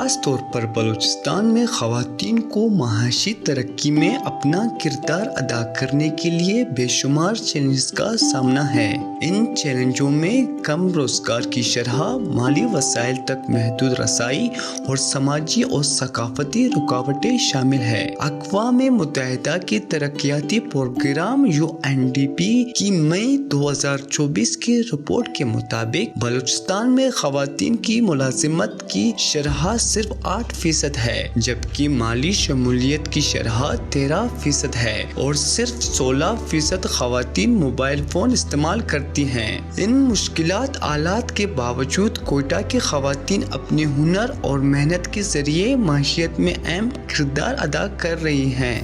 خاص طور پر بلوچستان میں خواتین کو معاشی ترقی میں اپنا کردار ادا کرنے کے لیے بے شمار چیلنجز کا سامنا ہے۔ ان چیلنجوں میں کم روزگار کی شرح، مالی وسائل تک محدود رسائی اور سماجی اور ثقافتی رکاوٹیں شامل ہیں۔ اقوام متحدہ کی ترقیاتی پروگرام UNDP کی مئی 2024 کی رپورٹ کے مطابق بلوچستان میں خواتین کی ملازمت کی شرح صرف 8% ہے، جبکہ مالی شمولیت کی شرح 13% ہے اور صرف 16% خواتین موبائل فون استعمال کرتی ہیں۔ ان مشکلات حالات کے باوجود کوئٹہ کی خواتین اپنے ہنر اور محنت کے ذریعے معیشت میں اہم کردار ادا کر رہی ہیں۔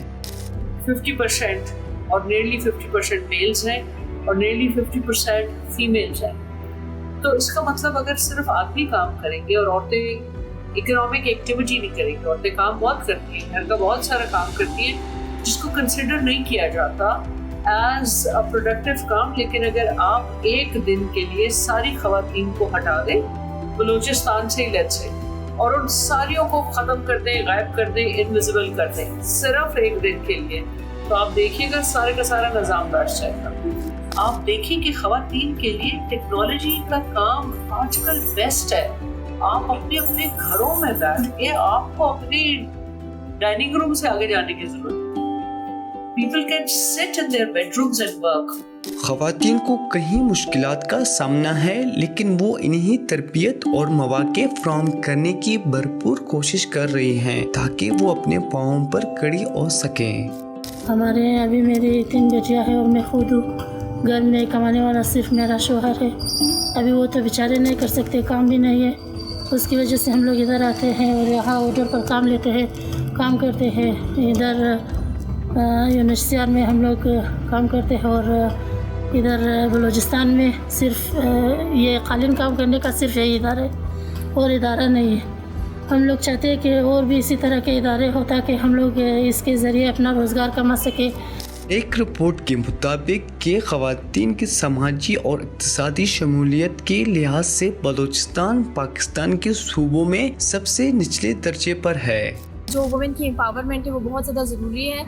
50% اور نیرلی 50% میلز ہیں اور نیرلی 50% فیمیلز ہیں۔ تو اس کا مطلب اگر صرف آدمی کام کریں گے اور عورتیں اکنامک ایکٹیویٹی نہیں کریں گی، عورتیں کام بہت کرتی ہیں، گھر کا بہت سارا کام کرتی ہیں جس کو کنسیڈر نہیں کیا جاتا ایز اے پروڈکٹیو کام، لیکن اگر آپ ایک دن کے لیے ساری خواتین کو ہٹا دیں بلوچستان سے لیٹ سے اور ان ساریوں کو ختم کر دیں، غائب کر دیں، انویزیبل کر دیں صرف ایک دن کے لیے، تو آپ دیکھیے گا سارے کا سارا نظام بیٹھ جائے گا۔ آپ دیکھیں کہ خواتین کے لیے ٹیکنالوجی کا کام آج کل بیسٹ ہے۔ آپ اپنے گھروں میں بیٹھ کے آپ کو اپنی ڈائننگ روم سے آگے جانے کی ضرورت ہے۔ People can sit in their bedrooms and work۔ خواتین کو کئی مشکلات کا سامنا ہے، لیکن وہ انہیں تربیت اور مواقع فراہم کرنے کی بھرپور کوشش کر رہی ہیں تاکہ وہ اپنے پاؤں پر کھڑی ہو سکیں۔ ہمارے ابھی میری 3 بیٹیاں ہیں اور میں خود ہوں۔ گھر میں کمانے والا صرف میرا شوہر ہے۔ ابھی وہ تو بیچارے نہیں کر سکتے، کام بھی نہیں ہے، اس کی وجہ سے ہم لوگ ادھر آتے ہیں اور یہاں آڈر پر کام لیتے ہیں، کام کرتے ہیں۔ ادھر UNHCR میں ہم لوگ کام کرتے ہیں اور ادھر بلوچستان میں صرف یہ قالین کام کرنے کا صرف یہی ادارہ ہے اور ادارہ نہیں ہے۔ ہم لوگ چاہتے ہیں کہ اور بھی اسی طرح کے ادارے ہو تاکہ ہم لوگ اس کے ذریعے اپنا روزگار کما سکیں۔ ایک رپورٹ کے مطابق کہ خواتین کی سماجی اور اقتصادی شمولیت کے لحاظ سے بلوچستان پاکستان کے صوبوں میں سب سے نچلے درجے پر ہے۔ جو وومن کی امپاورمنٹ ہے وہ بہت زیادہ ضروری ہے۔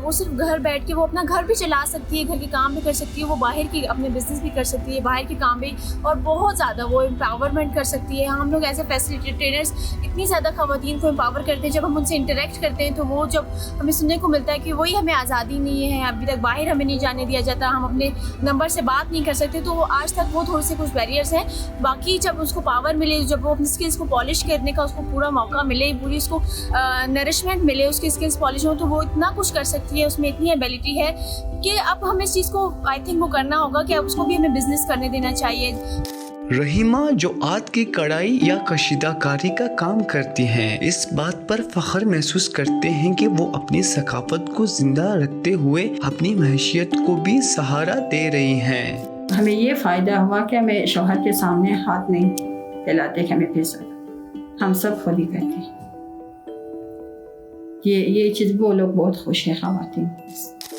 وہ صرف گھر بیٹھ کے وہ اپنا گھر بھی چلا سکتی ہے، گھر کے کام بھی کر سکتی ہے، وہ باہر کی اپنے بزنس بھی کر سکتی ہے، باہر کے کام بھی، اور بہت زیادہ وہ امپاورمنٹ کر سکتی ہے۔ ہم لوگ ایز اے فیسیلیٹیٹرز اتنی زیادہ خواتین کو امپاور کرتے ہیں، جب ہم ان سے انٹریکٹ کرتے ہیں تو وہ جب ہمیں سننے کو ملتا ہے کہ وہی ہمیں آزادی نہیں ہے، ابھی تک باہر ہمیں نہیں جانے دیا جاتا، ہم اپنے نمبر سے بات نہیں کر سکتے، تو وہ آج تک وہ تھوڑے سے کچھ بیریئرس ہیں۔ باقی جب اس کو پاور ملے، جب وہ اپنی اسکلس کو پالش کرنے کا اس کو پورا موقع ملے، پوری اس کو نرشمنٹ ملے، اس کی اسکلس پالش ہوں، تو وہ اتنا کچھ کر سکتی ہے، اس میں اتنی ایبیلٹی ہے کہ اب ہمیں اس چیز کو آئی تھنک وہ کرنا ہوگا کہ اب اس کو بھی ہمیں بزنس کرنے دینا چاہیے۔ رحیمہ جو ہاتھ کی کڑھائی یا کشیدہ کاری کا کام کرتی ہیں، اس بات پر فخر محسوس کرتے ہیں کہ وہ اپنی ثقافت کو زندہ رکھتے ہوئے اپنی معیشت کو بھی سہارا دے رہی ہیں۔ ہمیں یہ فائدہ ہوا کہ ہمیں شوہر کے سامنے ہاتھ نہیں پھیلاتے کہ ہمیں پیسہ، ہم سب خود ہی کرتے ہیں۔ یہ چیز وہ لوگ بہت خوش ہیں خواتین۔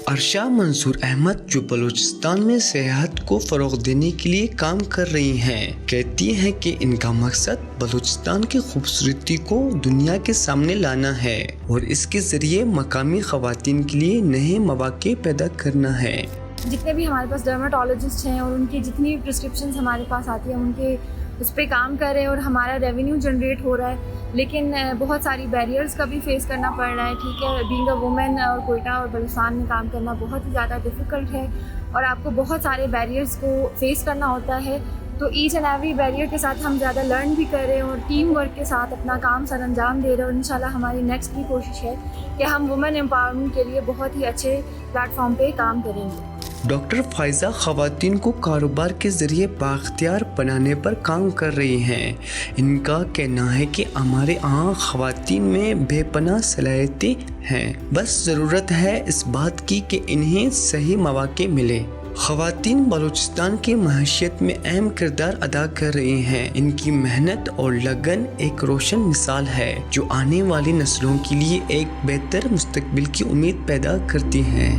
عرشہ منصور احمد جو بلوچستان میں سیاحت کو فروغ دینے کے لیے کام کر رہی ہیں، کہتی ہیں کہ ان کا مقصد بلوچستان کی خوبصورتی کو دنیا کے سامنے لانا ہے اور اس کے ذریعے مقامی خواتین کے لیے نئے مواقع پیدا کرنا ہے۔ جتنے بھی ہمارے پاس ڈرماٹولوجسٹ ہیں اور ان کی جتنی پرسکرپشنز ہمارے پاس آتی ہیں ان کے اس پہ کام کر رہے ہیں اور ہمارا ریونیو جنریٹ ہو رہا ہے، لیکن بہت ساری بیریئرز کا بھی فیس کرنا پڑ رہا ہے۔ ٹھیک ہے، بینگ اے وومن اور کوئٹہ اور بلوچستان میں کام کرنا بہت ہی زیادہ ڈیفیکلٹ ہے اور آپ کو بہت سارے بیریئرز کو فیس کرنا ہوتا ہے، تو ایچ اینڈ ایوری بیریئر کے ساتھ ہم زیادہ لرن بھی کر رہے ہیں اور ٹیم ورک کے ساتھ اپنا کام سر انجام دے رہے ہیں، اور انشاءاللہ ہماری نیکسٹ بھی کوشش ہے کہ ہم وومن امپاورمنٹ کے لیے بہت ہی اچھے پلیٹ فارم پہ کام کریں گے۔ ڈاکٹر فائزہ خواتین کو کاروبار کے ذریعے بااختیار بنانے پر کام کر رہی ہیں۔ ان کا کہنا ہے کہ ہمارے یہاں خواتین میں بے پناہ صلاحیتیں ہیں، بس ضرورت ہے اس بات کی کہ انہیں صحیح مواقع ملے۔ خواتین بلوچستان کی معیشت میں اہم کردار ادا کر رہی ہیں۔ ان کی محنت اور لگن ایک روشن مثال ہے جو آنے والی نسلوں کے لیے ایک بہتر مستقبل کی امید پیدا کرتی ہیں۔